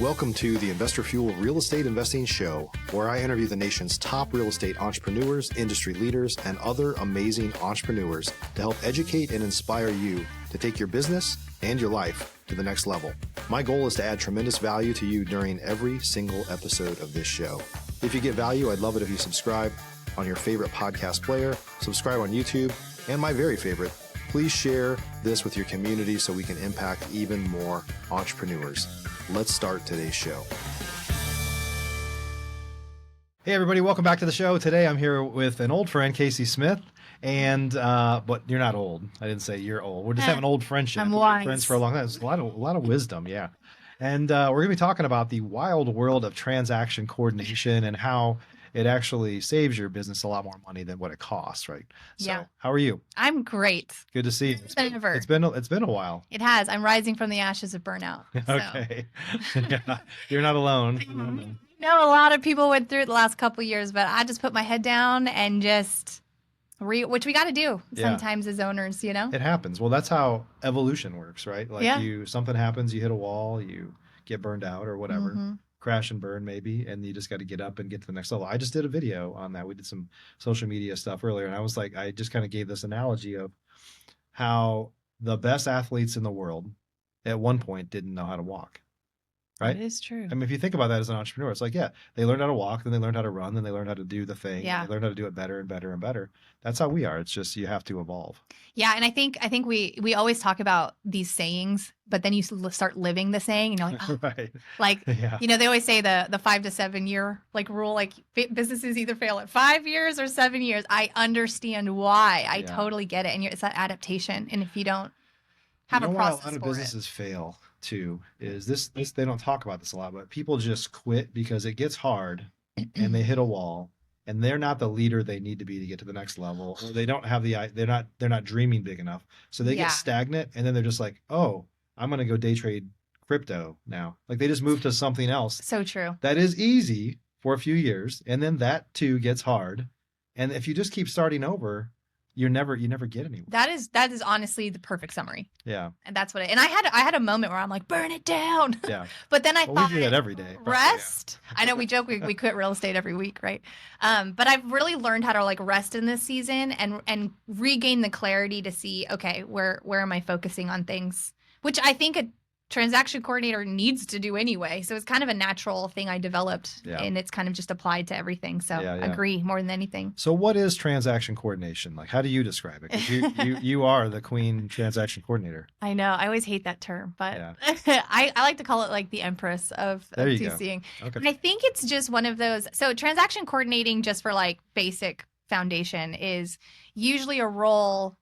Welcome to the Investor Fuel Real Estate Investing Show, where I interview the nation's top real estate entrepreneurs, industry leaders, and other amazing entrepreneurs to help educate and inspire you to take your business and your life to the next level. My goal is to add tremendous value to you during every single episode of this show. If you get value, I'd love it if you subscribe on your favorite podcast player, subscribe on YouTube, and my very favorite, please share this with your community so we can impact even more entrepreneurs. Let's start today's show. Hey everybody, welcome back to the show. Today I'm here with an old friend, Casey Smith. And but you're not old. I didn't say you're old. We're just having an old friendship. I'm wise. Friends for a long time. It's a lot of wisdom, yeah. And we're gonna be talking about the wild world of transaction coordination and how it actually saves your business a lot more money than what it costs, right? So, yeah. How are you? I'm great. Good to see you. It's been a while. It has. I'm rising from the ashes of burnout. So. Okay. Yeah, you're not alone. I know a lot of people went through it the last couple of years, but I just put my head down and just which we got to do sometimes as owners, you know? It happens. Well, that's how evolution works, right? Like something happens, you hit a wall, you get burned out or whatever. Mm-hmm. Crash and burn maybe, and you just got to get up and get to the next level. I just did a video on that. We did some social media stuff earlier, and I was like, I just kind of gave this analogy of how the best athletes in the world at one point didn't know how to walk. Right? It is true. I mean, if you think about that as an entrepreneur, it's like, yeah, they learned how to walk, then they learned how to run, then they learned how to do the thing. Yeah. They learned how to do it better and better and better. That's how we are. It's just you have to evolve. Yeah, and I think we always talk about these sayings, but then you start living the saying, and you're like, oh. Right. Like, you know, they always say the 5 to 7 year like rule, like businesses either fail at 5 years or 7 years. I understand why. I totally get it, and it's that adaptation. And if you don't have a process, a lot of businesses fail too is this they don't talk about this a lot, but people just quit because it gets hard and they hit a wall and they're not the leader they need to be to get to the next level, or they don't have they're not dreaming big enough, so they get stagnant, and then they're just like, oh, I'm gonna go day trade crypto now. Like they just move to something else. So true. That is easy for a few years, and then that too gets hard, and if you just keep starting over, you never get anywhere. That is honestly the perfect summary. Yeah. And that's what and I had a moment where I'm like, burn it down. Yeah. But then I thought, we do that every day. Rest. Yeah. I know we joke we quit real estate every week, right? But I've really learned how to like rest in this season and regain the clarity to see, okay, where am I focusing on things, which I think a transaction coordinator needs to do anyway. So it's kind of a natural thing I developed, and it's kind of just applied to everything. So agree more than anything. So what is transaction coordination? Like, how do you describe it? 'Cause you are the queen transaction coordinator. I know. I always hate that term, but I like to call it like the empress of TCing. Okay. And I think it's just one of those. So transaction coordinating, just for like basic foundation, is usually a role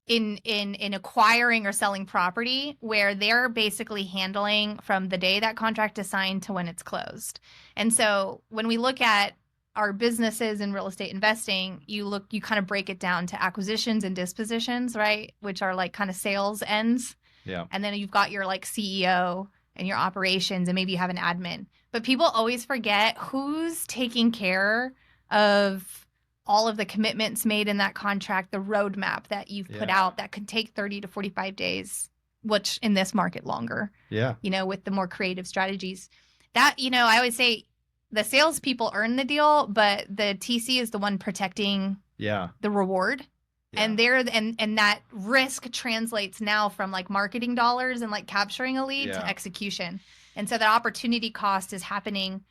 in acquiring or selling property where they're basically handling from the day that contract is signed to when it's closed. And so when we look at our businesses in real estate investing, you kind of break it down to acquisitions and dispositions, right? Which are like kind of sales ends. Yeah. And then you've got your like CEO and your operations, and maybe you have an admin. But people always forget who's taking care of all of the commitments made in that contract, the roadmap that you've put out that could take 30 to 45 days, which in this market longer, you know, with the more creative strategies that, you know, I always say the salespeople earn the deal, but the TC is the one protecting the reward. Yeah. And that risk translates now from like marketing dollars and like capturing a lead to execution. And so the opportunity cost is happening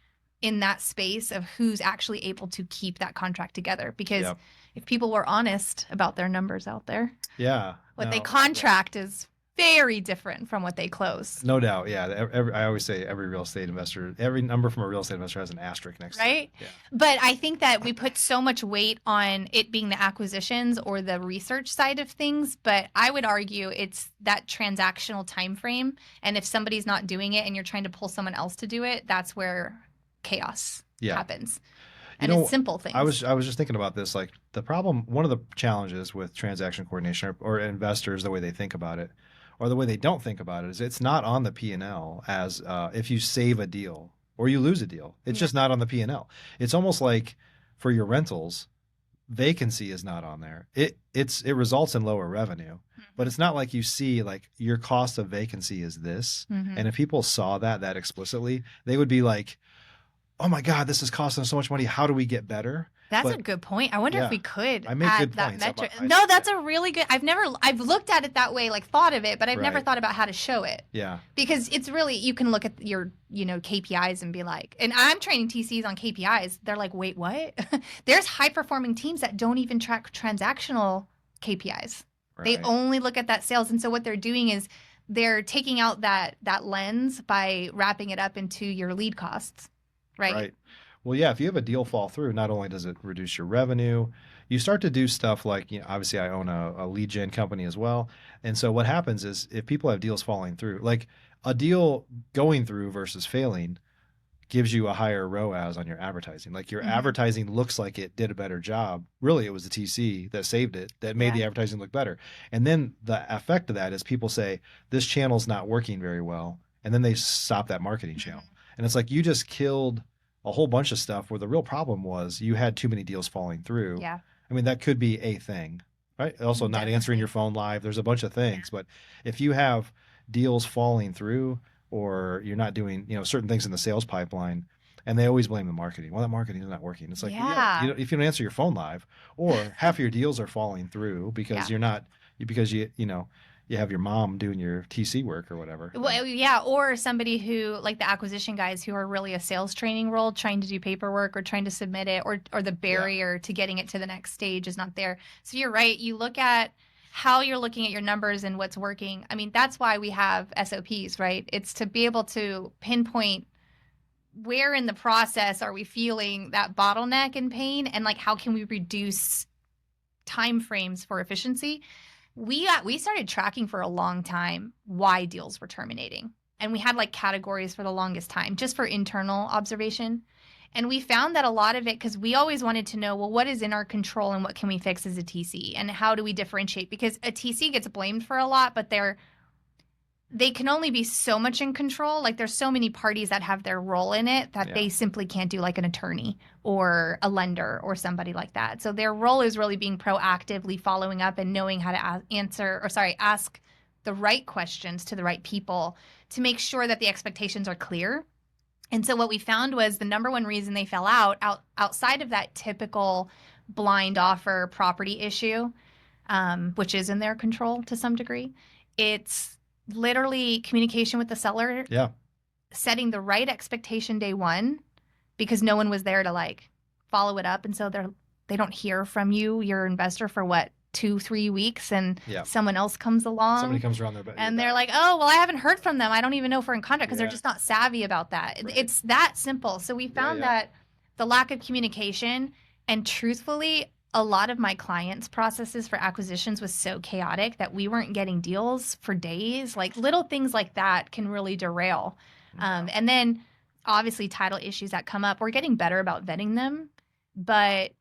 in that space of who's actually able to keep that contract together. Because if people were honest about their numbers out there, what they contract is very different from what they close. No doubt. Yeah. I always say every real estate investor, every number from a real estate investor has an asterisk next to it. Right? Yeah. But I think that we put so much weight on it being the acquisitions or the research side of things, but I would argue it's that transactional time frame. And if somebody's not doing it and you're trying to pull someone else to do it, that's where chaos happens. And it's simple things. I was just thinking about this. Like the problem, one of the challenges with transaction coordination or investors, the way they think about it, or the way they don't think about it, is it's not on the P&L as if you save a deal or you lose a deal. It's just not on the P&L. It's almost like for your rentals, vacancy is not on there. It results in lower revenue, but it's not like you see like your cost of vacancy is this. And if people saw that explicitly, they would be like, oh my God, this is costing us so much money. How do we get better? That's a good point. I wonder if we could I make add good that points. metric. No, that's a really good. I've looked at it that way, like thought of it, but I've never Right. thought about how to show it. Yeah. Because it's really, you can look at your, KPIs and be like, and I'm training TCs on KPIs. They're like, wait, what? There's high performing teams that don't even track transactional KPIs. Right. They only look at that sales. And so what they're doing is they're taking out that lens by wrapping it up into your lead costs. Right. Well, yeah, if you have a deal fall through, not only does it reduce your revenue, you start to do stuff like, obviously I own a lead gen company as well. And so what happens is if people have deals falling through, like a deal going through versus failing gives you a higher ROAS on your advertising. Like your advertising looks like it did a better job. Really, it was the TC that saved it, that made the advertising look better. And then the effect of that is people say, this channel's not working very well. And then they stop that marketing channel. And it's like you just killed a whole bunch of stuff where the real problem was you had too many deals falling through. Yeah. I mean, that could be a thing, right? Also not answering your phone live. There's a bunch of things, but if you have deals falling through or you're not doing, certain things in the sales pipeline, and they always blame the marketing. Well, that marketing is not working. It's like, if you don't answer your phone live or half of your deals are falling through because you're not, because you have your mom doing your TC work or whatever. Well, yeah, or somebody who, like the acquisition guys who are really a sales training role, trying to do paperwork or trying to submit it, or the barrier to getting it to the next stage is not there. So you're right. You look at how you're looking at your numbers and what's working. I mean, that's why we have SOPs, right? It's to be able to pinpoint where in the process are we feeling that bottleneck and pain, and like how can we reduce timeframes for efficiency. We started tracking for a long time why deals were terminating. And we had like categories for the longest time just for internal observation. And we found that a lot of it, because we always wanted to know, well, what is in our control and what can we fix as a TC? And how do we differentiate? Because a TC gets blamed for a lot, but they can only be so much in control. Like there's so many parties that have their role in it that they simply can't do, like an attorney or a lender or somebody like that. So their role is really being proactively following up and knowing how to ask the right questions to the right people to make sure that the expectations are clear. And so what we found was the number one reason they fell outside of that typical blind offer property issue, which is in their control to some degree, it's literally communication with the seller, setting the right expectation day one, because no one was there to like follow it up. And so they don't hear from you, your investor, for 2-3 weeks, and someone else comes along. Somebody comes around there, and they're like, oh, well, I haven't heard from them. I don't even know if we're in contract, because they're just not savvy about that. Right. It's that simple. So we found that the lack of communication, and truthfully, a lot of my clients' processes for acquisitions was so chaotic that we weren't getting deals for days. Like little things like that can really derail. And then obviously title issues that come up, we're getting better about vetting them. But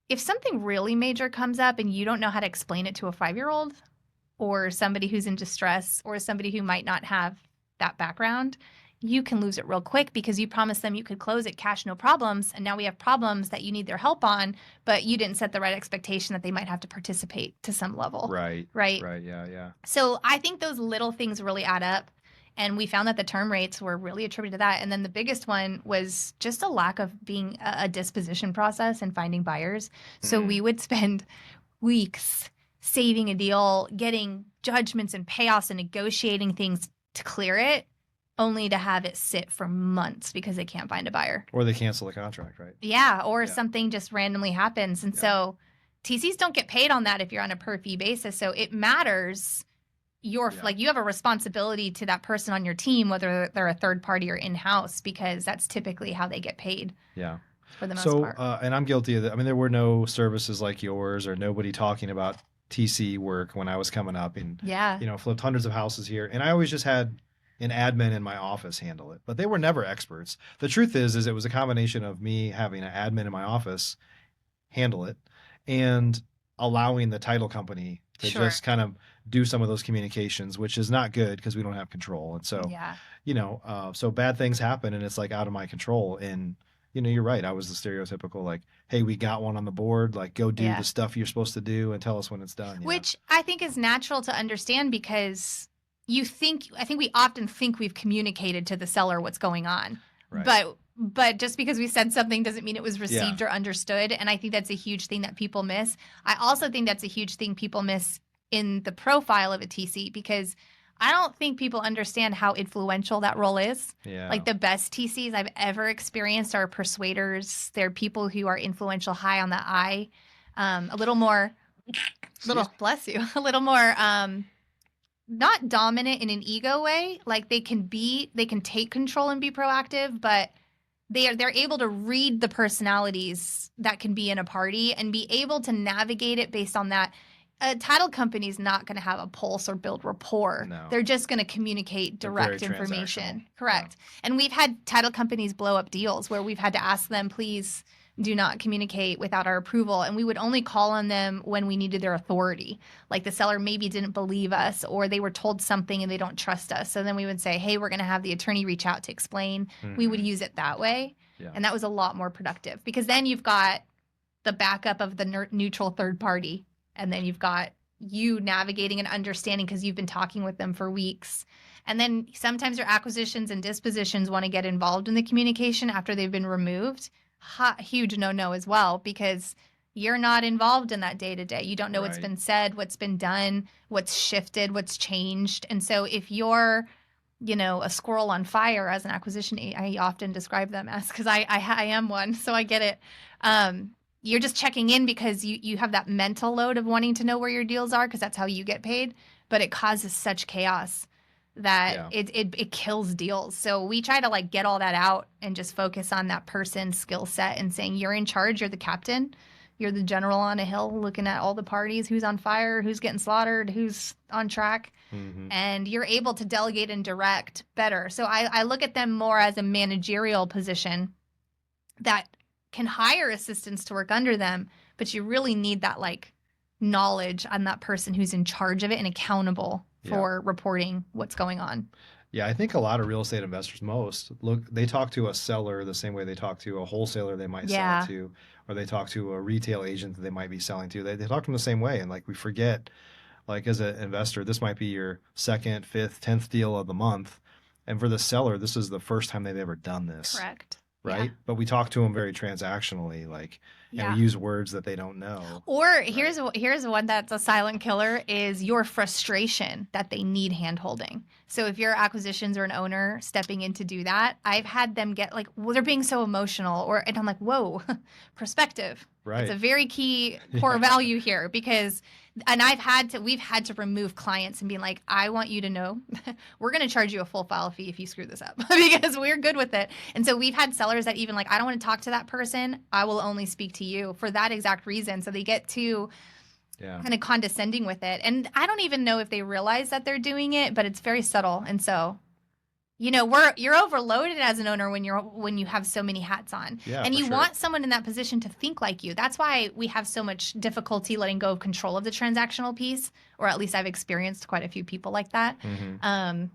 if something really major comes up and you don't know how to explain it to a 5-year-old or somebody who's in distress or somebody who might not have that background, you can lose it real quick, because you promised them you could close it, cash, no problems. And now we have problems that you need their help on, but you didn't set the right expectation that they might have to participate to some level. Right. Yeah. So I think those little things really add up. And we found that the term rates were really attributed to that. And then the biggest one was just a lack of being a disposition process and finding buyers. So we would spend weeks saving a deal, getting judgments and payoffs and negotiating things to clear it, only to have it sit for months because they can't find a buyer. Or they cancel the contract, right? Yeah, or something just randomly happens. And so TCs don't get paid on that if you're on a per fee basis. So it matters. Like you have a responsibility to that person on your team, whether they're a third party or in-house, because that's typically how they get paid. Yeah. For the most part. And I'm guilty of that. I mean, there were no services like yours or nobody talking about TC work when I was coming up and, flipped hundreds of houses here. And I always just had an admin in my office handle it, but they were never experts. The truth is it was a combination of me having an admin in my office handle it and allowing the title company to just kind of do some of those communications, which is not good because we don't have control. And so, so bad things happen and it's like out of my control. And, you're right. I was the stereotypical, like, hey, we got one on the board, like, go do Yeah. the stuff you're supposed to do and tell us when it's done. Which I think is natural to understand because I think we often think we've communicated to the seller what's going on. Right. But just because we said something doesn't mean it was received or understood. And I think that's a huge thing that people miss. I also think that's a huge thing people miss in the profile of a TC, because I don't think people understand how influential that role is. Yeah. Like the best TCs I've ever experienced are persuaders. They're people who are influential, high on the eye, a little more, bless you, a little more, not dominant in an ego way. Like they can take control and be proactive, but they're able to read the personalities that can be in a party and be able to navigate it based on that. A title company is not going to have a pulse or build rapport. No. They're just going to communicate direct information. Correct. Yeah. And we've had title companies blow up deals where we've had to ask them, please do not communicate without our approval. And we would only call on them when we needed their authority. Like the seller maybe didn't believe us, or they were told something and they don't trust us. So then we would say, hey, we're going to have the attorney reach out to explain. Mm-hmm. We would use it that way. Yeah. And that was a lot more productive, because then you've got the backup of the neutral third party. And then you've got you navigating and understanding because you've been talking with them for weeks. And then sometimes your acquisitions and dispositions want to get involved in the communication after they've been removed. Huge no-no as well, because you're not involved in that day-to-day. You don't know what's been said, what's been done, what's shifted, what's changed. And so if you're, a squirrel on fire as an acquisition, I often describe them as, because I am one, so I get it. You're just checking in because you have that mental load of wanting to know where your deals are, because that's how you get paid. But it causes such chaos that it kills deals. So we try to get all that out and just focus on that person's skill set and saying, you're in charge, you're the captain, you're the general on a hill looking at all the parties, who's on fire, who's getting slaughtered, who's on track. Mm-hmm. And you're able to delegate and direct better. So I look at them more as a managerial position that can hire assistants to work under them, but you really need that knowledge on that person who's in charge of it and accountable for reporting what's going on. Yeah, I think a lot of real estate investors, they talk to a seller the same way they talk to a wholesaler they might sell to, or they talk to a retail agent that they might be selling to. They talk to them the same way. And we forget, as an investor, this might be your 2nd, 5th, 10th deal of the month. And for the seller, this is the first time they've ever done this. Correct. Right. Yeah. But we talk to them very transactionally, and we use words that they don't know. Or here's one that's a silent killer, is your frustration that they need hand holding. So if your acquisitions or an owner stepping in to do that, I've had them get they're being so emotional, and I'm like, whoa, perspective. Right. It's a very key core value here, because we've had to remove clients and be like, I want you to know we're going to charge you a full file fee if you screw this up, because we're good with it. And so we've had sellers that even I don't want to talk to that person. I will only speak to you for that exact reason. So they get too kind of condescending with it. And I don't even know if they realize that they're doing it, but it's very subtle. And so you're overloaded as an owner when you have so many hats on, and you want someone in that position to think like you. That's why we have so much difficulty letting go of control of the transactional piece, or at least I've experienced quite a few people like that. Mm-hmm.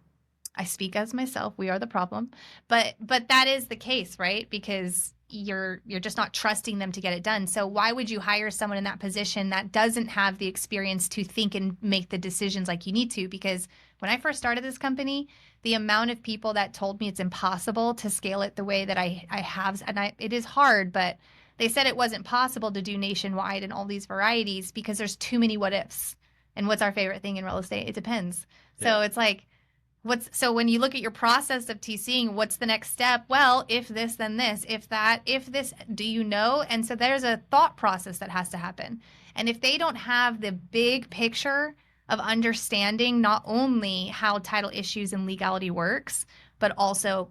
I speak as myself. We are the problem, but that is the case, right? Because you're just not trusting them to get it done. So why would you hire someone in that position that doesn't have the experience to think and make the decisions like you need to? Because when I first started this company, the amount of people that told me it's impossible to scale it the way that I have, and it is hard, but they said it wasn't possible to do nationwide and all these varieties because there's too many what ifs. And what's our favorite thing in real estate? It depends. So it's so when you look at your process of TCing, what's the next step? Well, if this, then this, if that, if this, do you know? And so there's a thought process that has to happen. And if they don't have the big picture of understanding not only how title issues and legality works, but also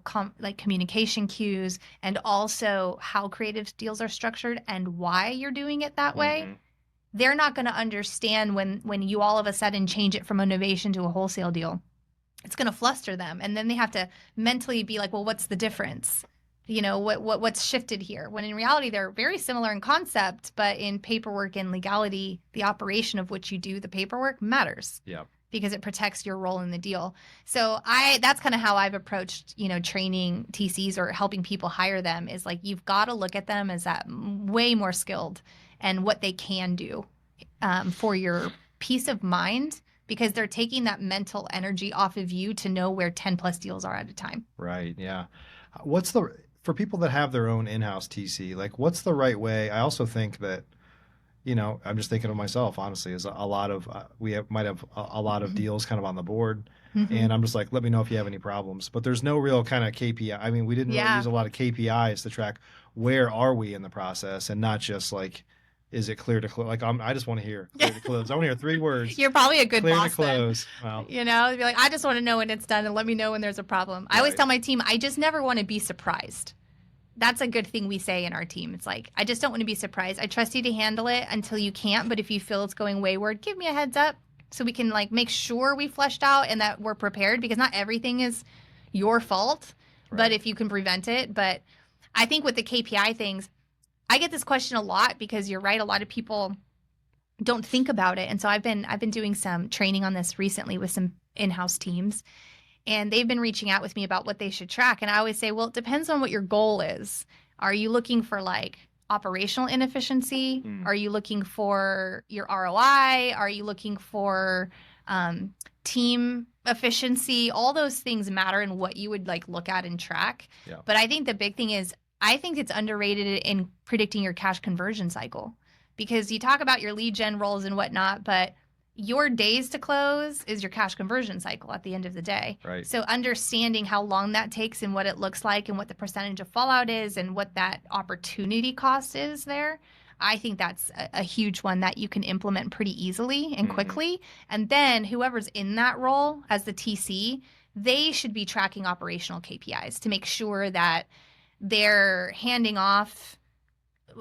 communication cues, and also how creative deals are structured and why you're doing it that way, they're not going to understand when you all of a sudden change it from a novation to a wholesale deal. It's going to fluster them. And then they have to mentally be like, well, what's the difference? What's shifted here? When in reality, they're very similar in concept, but in paperwork and legality, the operation of which you do the paperwork matters. Yeah. because it protects your role in the deal. So that's kind of how I've approached, training TCs or helping people hire them, is like, you've got to look at them as that way more skilled and what they can do for your peace of mind, because they're taking that mental energy off of you to know where 10 plus deals are at a time. Right. Yeah. For people that have their own in-house TC, like, what's the right way? I also think that, I'm just thinking of myself, honestly, is a lot of, might have a lot of deals kind of on the board. Mm-hmm. And I'm just like, let me know if you have any problems. But there's no real kind of KPI. I mean, we didn't really use a lot of KPIs to track where are we in the process, and not just like, is it clear to close? Like, I just want to hear clear to close. I want to hear 3 words. You're probably a good clear boss to close. Well, be like, I just want to know when it's done and let me know when there's a problem. I always tell my team, I just never want to be surprised. That's a good thing we say in our team. It's like, I just don't want to be surprised. I trust you to handle it until you can't. But if you feel it's going wayward, give me a heads up so we can like make sure we fleshed out and that we're prepared, because not everything is your fault, but if you can prevent it. But I think with the KPI things, I get this question a lot because you're right. A lot of people don't think about it. And so I've been doing some training on this recently with some in-house teams. And they've been reaching out with me about what they should track. And I always say, well, it depends on what your goal is. Are you looking for like operational inefficiency? Are you looking for your ROI? Are you looking for team efficiency? All those things matter in what you would like look at and track. Yeah. But I think the big thing is, I think it's underrated in predicting your cash conversion cycle, because you talk about your lead gen roles and whatnot, but your days to close is your cash conversion cycle at the end of the day. Right. So understanding how long that takes and what it looks like and what the percentage of fallout is and what that opportunity cost is there, I think that's a huge one that you can implement pretty easily and quickly. And then whoever's in that role as the TC, they should be tracking operational KPIs to make sure that they're handing off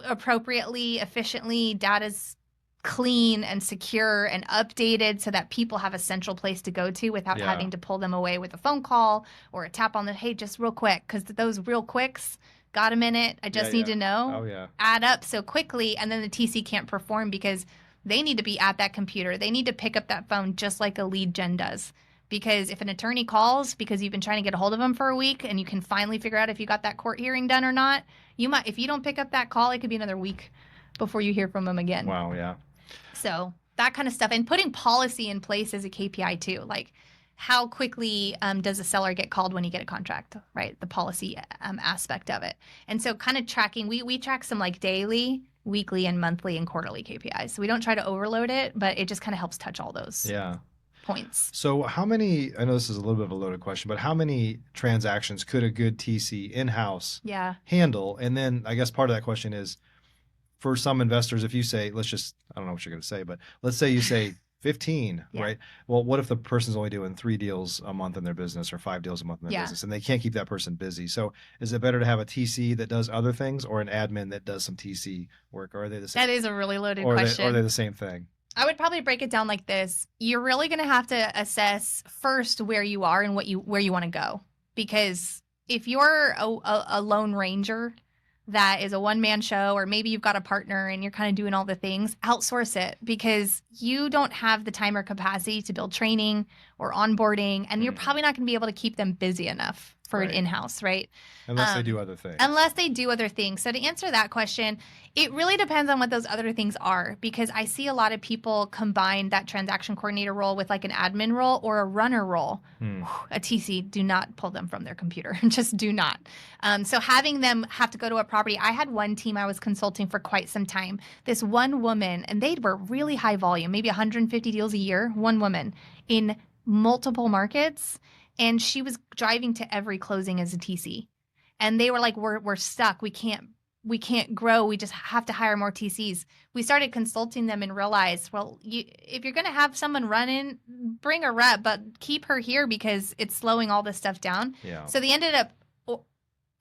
appropriately, efficiently, data's clean and secure and updated so that people have a central place to go to without having to pull them away with a phone call or a tap on the, hey, just real quick, because those real quicks, got a minute, I just need to know, add up so quickly, and then the TC can't perform because they need to be at that computer. They need to pick up that phone just like a lead gen does. Because if an attorney calls because you've been trying to get a hold of them for a week and you can finally figure out if you got that court hearing done or not, if you don't pick up that call, it could be another week before you hear from them again. Wow, yeah. So that kind of stuff, and putting policy in place as a KPI too, like how quickly does a seller get called when you get a contract, right? The policy aspect of it. And so kind of tracking, we track some like daily, weekly, and monthly and quarterly KPIs. So we don't try to overload it, but it just kind of helps touch all those points. So how many, I know this is a little bit of a loaded question, but how many transactions could a good TC in-house handle? And then I guess part of that question is, for some investors, if you say, I don't know what you're going to say, but let's say you say 15, right? Well, what if the person's only doing 3 deals a month in their business or 5 deals a month in their business, and they can't keep that person busy? So is it better to have a TC that does other things or an admin that does some TC work? Or are they the same? That is a really loaded question. Or are they the same thing? I would probably break it down like this. You're really going to have to assess first where you are and where you want to go. Because if you're a lone ranger that is a one-man show, or maybe you've got a partner and you're kind of doing all the things, outsource it, because you don't have the time or capacity to build training or onboarding, and you're probably not going to be able to keep them busy enough for an in-house, right? Unless they do other things. Unless they do other things. So to answer that question, it really depends on what those other things are, because I see a lot of people combine that transaction coordinator role with like an admin role or a runner role. A TC, do not pull them from their computer. Just do not. So having them have to go to a property. I had one team I was consulting for quite some time. This one woman, and they were really high volume, maybe 150 deals a year, one woman in multiple markets. And she was driving to every closing as a TC. And they were like, we're stuck. We can't grow. We just have to hire more TCs. We started consulting them and realized, well, if you're going to have someone run in, bring a rep, but keep her here because it's slowing all this stuff down. Yeah. So they ended up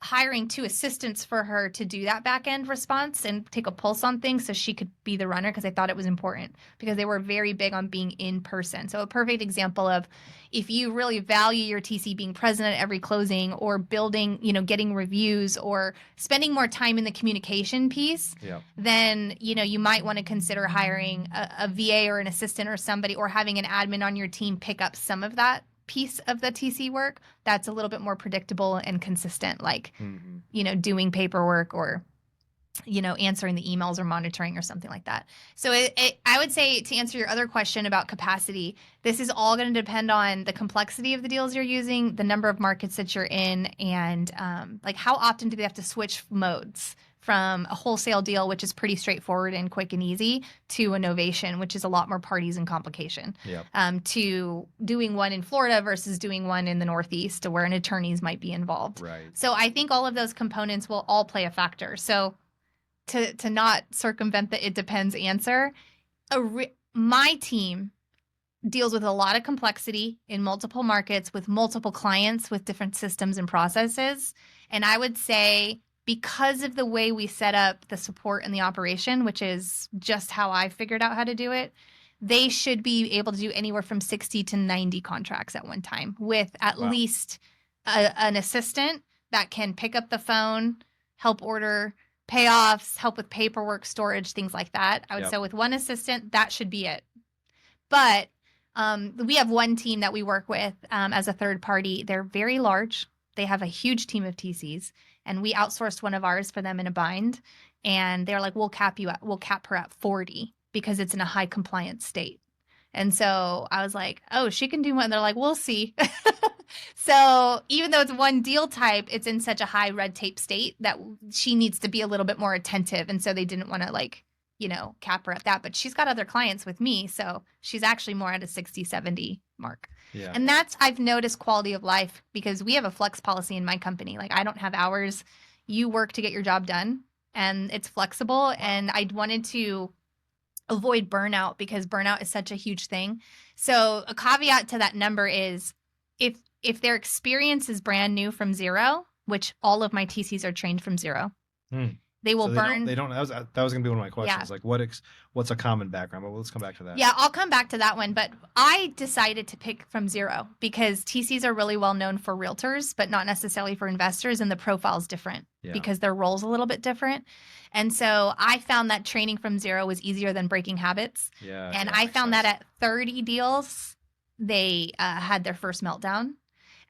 hiring 2 assistants for her to do that back end response and take a pulse on things so she could be the runner, because I thought it was important, because they were very big on being in person. So a perfect example of, if you really value your TC being present at every closing, or building, getting reviews, or spending more time in the communication piece, then, you might want to consider hiring a VA or an assistant or somebody, or having an admin on your team pick up some of that piece of the TC work that's a little bit more predictable and consistent, like, doing paperwork, or, answering the emails, or monitoring, or something like that. So I would say, to answer your other question about capacity, this is all going to depend on the complexity of the deals you're using, the number of markets that you're in, and like, how often do they have to switch modes from a wholesale deal, which is pretty straightforward and quick and easy, to a novation, which is a lot more parties and complication, to doing one in Florida versus doing one in the Northeast, where an attorneys might be involved. Right. So I think all of those components will all play a factor. So to not circumvent the "it depends" answer, my team deals with a lot of complexity in multiple markets, with multiple clients, with different systems and processes. And I would say, because of the way we set up the support and the operation, which is just how I figured out how to do it, they should be able to do anywhere from 60 to 90 contracts at one time, with at least an assistant that can pick up the phone, help order payoffs, help with paperwork, storage, things like that. I would say with one assistant, that should be it. But we have one team that we work with as a third party. They're very large. They have a huge team of TCs, and we outsourced one of ours for them in a bind. And they're like, we'll cap her at 40, because it's in a high compliance state. And so I was like, oh, she can do one. And they're like, we'll see. So even though it's one deal type, it's in such a high red tape state that she needs to be a little bit more attentive. And so they didn't want to cap her at that. But she's got other clients with me, so she's actually more at a 60, 70 mark. Yeah. And I've noticed quality of life, because we have a flex policy in my company. Like, I don't have hours. You work to get your job done, and it's flexible. And I wanted to avoid burnout, because burnout is such a huge thing. So a caveat to that number is, if their experience is brand new from zero, which all of my TCs are trained from zero, they will burn. They don't. That was going to be one of my questions. Yeah. Like, what's a common background? But let's come back to that. Yeah, I'll come back to that one. But I decided to pick from zero, because TCs are really well known for realtors, but not necessarily for investors, and the profile's different because their role's a little bit different. And so I found that training from zero was easier than breaking habits. Yeah. And I found that at 30 deals, they had their first meltdown.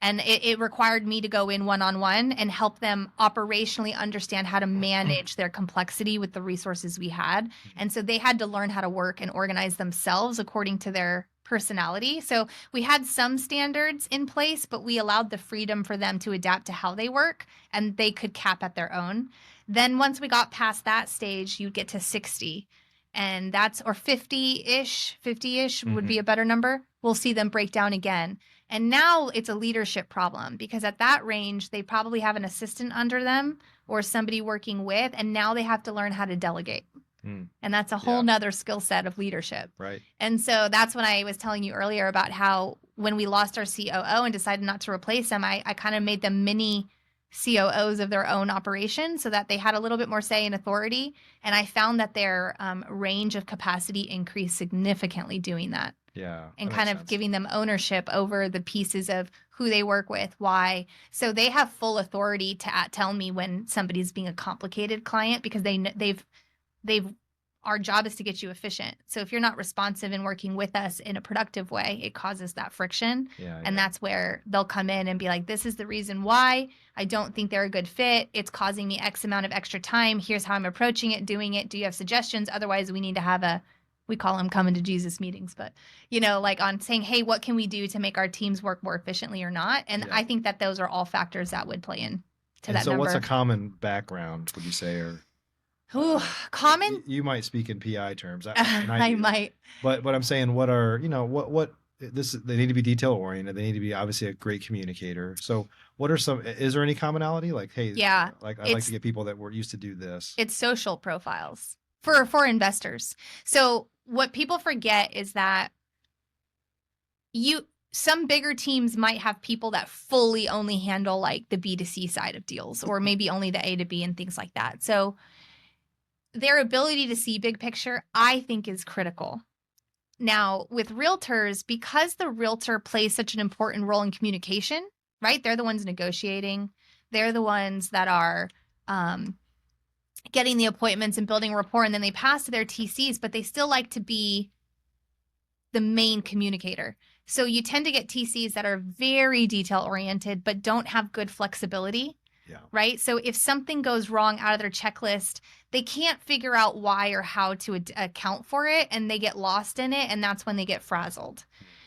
And it required me to go in one-on-one and help them operationally understand how to manage their complexity with the resources we had. And so they had to learn how to work and organize themselves according to their personality. So we had some standards in place, but we allowed the freedom for them to adapt to how they work, and they could cap at their own. Then once we got past that stage, you'd get to 60. And or 50-ish would be a better number. We'll see them break down again. And now it's a leadership problem, because at that range, they probably have an assistant under them or somebody working with, and now they have to learn how to delegate. And that's a whole nother skill set of leadership. Right. And so that's when I was telling you earlier about how, when we lost our COO and decided not to replace him, I kind of made them mini COOs of their own operation, so that they had a little bit more say and authority. And I found that their range of capacity increased significantly doing that. Yeah. And kind of giving them ownership over the pieces of who they work with, why. So they have full authority to tell me when somebody's being a complicated client, because they've our job is to get you efficient. So if you're not responsive and working with us in a productive way, it causes that friction. And that's where they'll come in and be like, this is the reason why I don't think they're a good fit. It's causing me X amount of extra time. Here's how I'm approaching it, doing it. Do you have suggestions? Otherwise, we need to have we call them coming to Jesus meetings, but, like on saying, hey, what can we do to make our teams work more efficiently or not? And I think that those are all factors that would play in to that number. So what's a common background, would you say, or... common? You might speak in PI terms. I might. But I'm saying, what are, they need to be detail oriented. They need to be obviously a great communicator. So what are is there any commonality? Like, hey, I'd like to get people that were used to do this. It's social profiles for investors. So what people forget is that some bigger teams might have people that fully only handle like the B2C side of deals, or maybe only the A to B and things like that. So their ability to see big picture, I think, is critical. Now, with realtors, because the realtor plays such an important role in communication, right? They're the ones negotiating. They're the ones that are getting the appointments and building rapport, and then they pass to their TCs, but they still like to be the main communicator. So you tend to get TCs that are very detail oriented, but don't have good flexibility. Yeah. Right. So if something goes wrong out of their checklist, they can't figure out why or how to account for it, and they get lost in it. And that's when they get frazzled.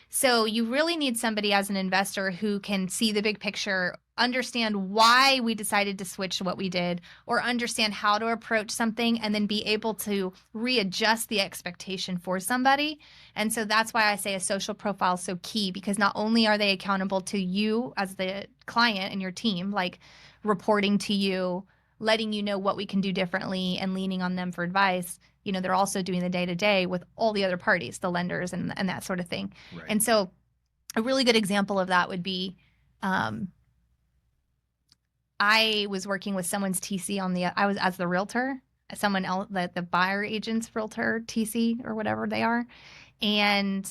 So you really need somebody as an investor who can see the big picture, understand why we decided to switch to what we did, or understand how to approach something, and then be able to readjust the expectation for somebody. And so that's why I say a social profile is so key, because not only are they accountable to you as the client and your team, like reporting to you, letting you know what we can do differently and leaning on them for advice, you know, they're also doing the day-to-day with all the other parties, the lenders and that sort of thing. Right. And so a really good example of that would be I was working with someone's TC I was as the realtor, someone else, the buyer agent's realtor TC or whatever they are. And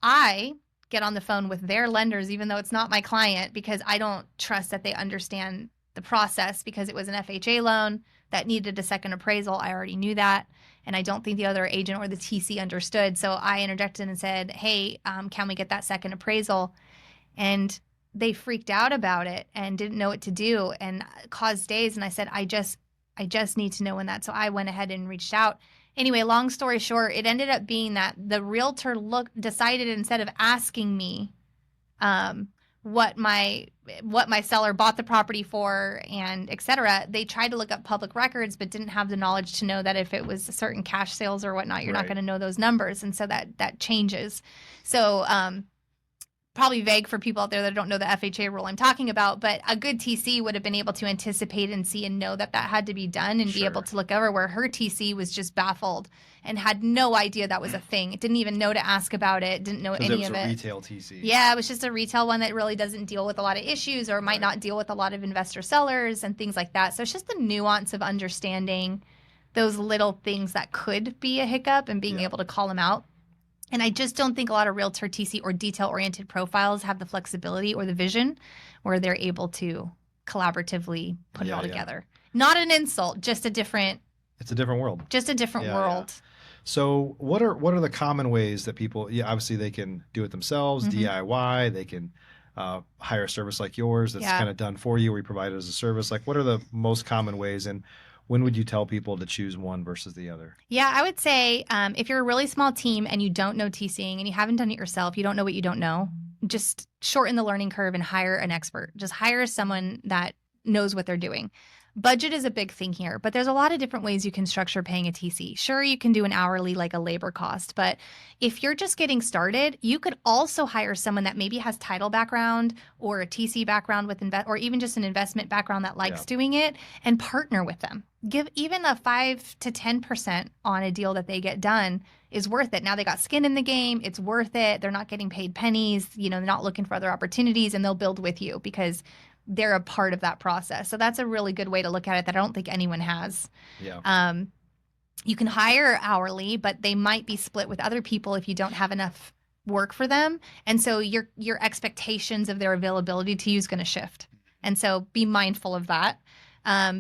I get on the phone with their lenders, even though it's not my client, because I don't trust that they understand the process, because it was an FHA loan that needed a second appraisal. I already knew that. And I don't think the other agent or the TC understood. So I interjected and said, hey, can we get that second appraisal? And they freaked out about it and didn't know what to do and caused days. And I said, I just need to know when that. So I went ahead and reached out. Anyway, long story short, it ended up being that the realtor decided, instead of asking me what my seller bought the property for and et cetera, they tried to look up public records but didn't have the knowledge to know that if it was certain cash sales or whatnot, you're not going to know those numbers. And so that changes. So probably vague for people out there that don't know the FHA rule I'm talking about, but a good TC would have been able to anticipate and see and know that had to be done and be able to look over, where her TC was just baffled and had no idea that was a thing. It didn't even know to ask about it, didn't know any of it. It was a retail TC. Yeah, it was just a retail one that really doesn't deal with a lot of issues, or might not deal with a lot of investor sellers and things like that. So it's just the nuance of understanding those little things that could be a hiccup and being able to call them out. And I just don't think a lot of realtor TC or detail-oriented profiles have the flexibility or the vision where they're able to collaboratively put it all together. Not an insult, just a different... It's a different world. Just a different world. Yeah. So what are the common ways that people, obviously they can do it themselves, DIY, they can hire a service like yours that's kind of done for you, or you provide it as a service. Like, what are the most common ways, and when would you tell people to choose one versus the other? Yeah, I would say if you're a really small team and you don't know TCing and you haven't done it yourself, you don't know what you don't know, just shorten the learning curve and hire an expert. Just hire someone that knows what they're doing. Budget is a big thing here, but there's a lot of different ways you can structure paying a TC. Sure, you can do an hourly, like a labor cost, but if you're just getting started, you could also hire someone that maybe has title background or a TC background with or even just an investment background that likes doing it, and partner with them. Give even a 5 to 10% on a deal that they get done is worth it. Now they got skin in the game. It's worth it. They're not getting paid pennies. They're not looking for other opportunities, and they'll build with you because they're a part of that process. So that's a really good way to look at it that I don't think anyone has. Yeah. You can hire hourly, but they might be split with other people if you don't have enough work for them. And so your expectations of their availability to you is going to shift. And so be mindful of that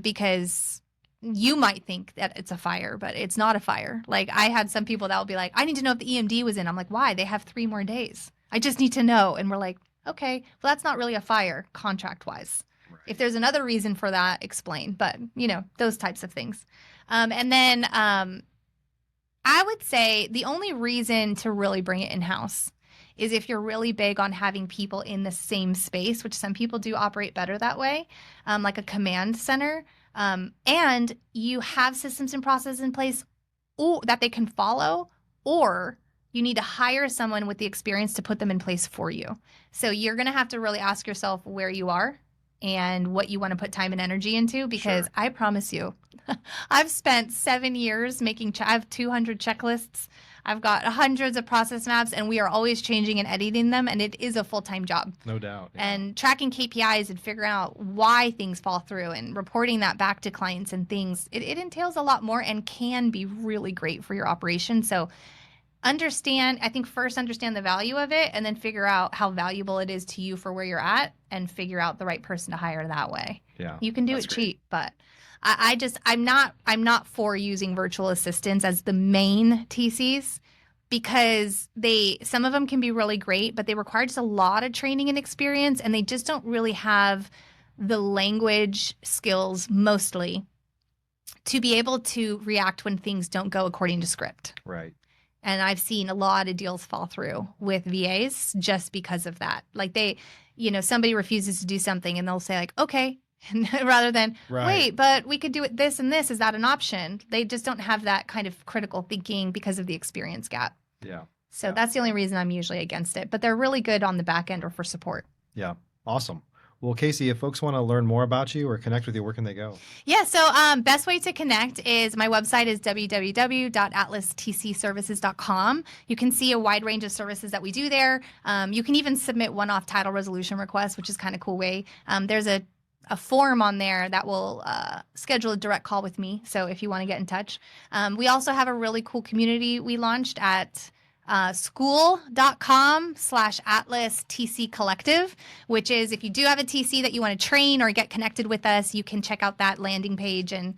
because you might think that it's a fire, but it's not a fire. Like, I had some people that will be like, I need to know if the EMD was in. I'm like, why? They have 3 more days. I just need to know. And we're like, okay, well, that's not really a fire contract-wise. Right. If there's another reason for that, explain. But, those types of things. And then I would say the only reason to really bring it in-house is if you're really big on having people in the same space, which some people do operate better that way, like a command center, and you have systems and processes in place that they can follow, or you need to hire someone with the experience to put them in place for you. So you're going to have to really ask yourself where you are and what you want to put time and energy into, because I promise you, I've spent 7 years I have 200 checklists. I've got hundreds of process maps, and we are always changing and editing them, and it is a full-time job. No doubt. Yeah. And tracking KPIs and figuring out why things fall through and reporting that back to clients and things, it entails a lot more and can be really great for your operation. So understand the value of it, and then figure out how valuable it is to you for where you're at, and figure out the right person to hire that way. Yeah, you can do it cheap, but I'm not for using virtual assistants as the main TCs, because some of them can be really great, but they require just a lot of training and experience, and they just don't really have the language skills mostly to be able to react when things don't go according to script. Right. And I've seen a lot of deals fall through with VAs just because of that. Like somebody refuses to do something and they'll say like, okay, rather than, wait, but we could do it this and this. Is that an option? They just don't have that kind of critical thinking because of the experience gap. Yeah. So that's the only reason I'm usually against it. But they're really good on the back end or for support. Yeah. Awesome. Well, Casey, if folks want to learn more about you or connect with you, where can they go? Yeah, so best way to connect is my website is www.atlastcservices.com. You can see a wide range of services that we do there. You can even submit one-off title resolution requests, which is kind of cool way. There's a form on there that will schedule a direct call with me. So if you want to get in touch. We also have a really cool community we launched at school.com/Atlas TC Collective, which is if you do have a TC that you want to train or get connected with us, you can check out that landing page and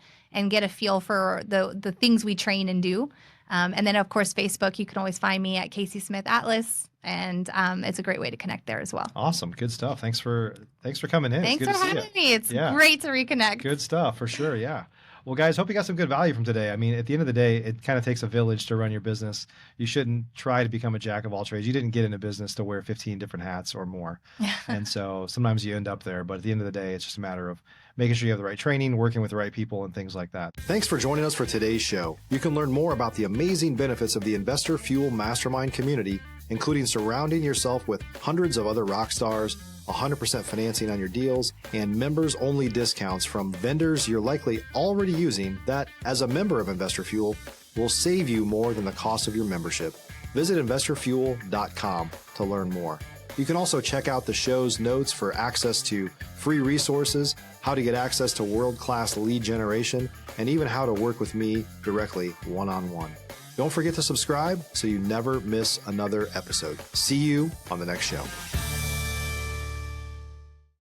get a feel for the things we train and do. And then, of course, Facebook, you can always find me at Casey Smith Atlas, and it's a great way to connect there as well. Awesome. Good stuff. Thanks for coming in. Thanks for having me. It's great to reconnect. Good stuff, for sure. Yeah. Well, guys, hope you got some good value from today. I mean, at the end of the day, it kind of takes a village to run your business. You shouldn't try to become a jack of all trades. You didn't get in a business to wear 15 different hats or more. And so sometimes you end up there. But at the end of the day, it's just a matter of making sure you have the right training, working with the right people, and things like that. Thanks for joining us for today's show. You can learn more about the amazing benefits of the Investor Fuel Mastermind community, including surrounding yourself with hundreds of other rock stars, 100% financing on your deals, and members-only discounts from vendors you're likely already using that, as a member of Investor Fuel, will save you more than the cost of your membership. Visit investorfuel.com to learn more. You can also check out the show's notes for access to free resources, how to get access to world-class lead generation, and even how to work with me directly one-on-one. Don't forget to subscribe so you never miss another episode. See you on the next show.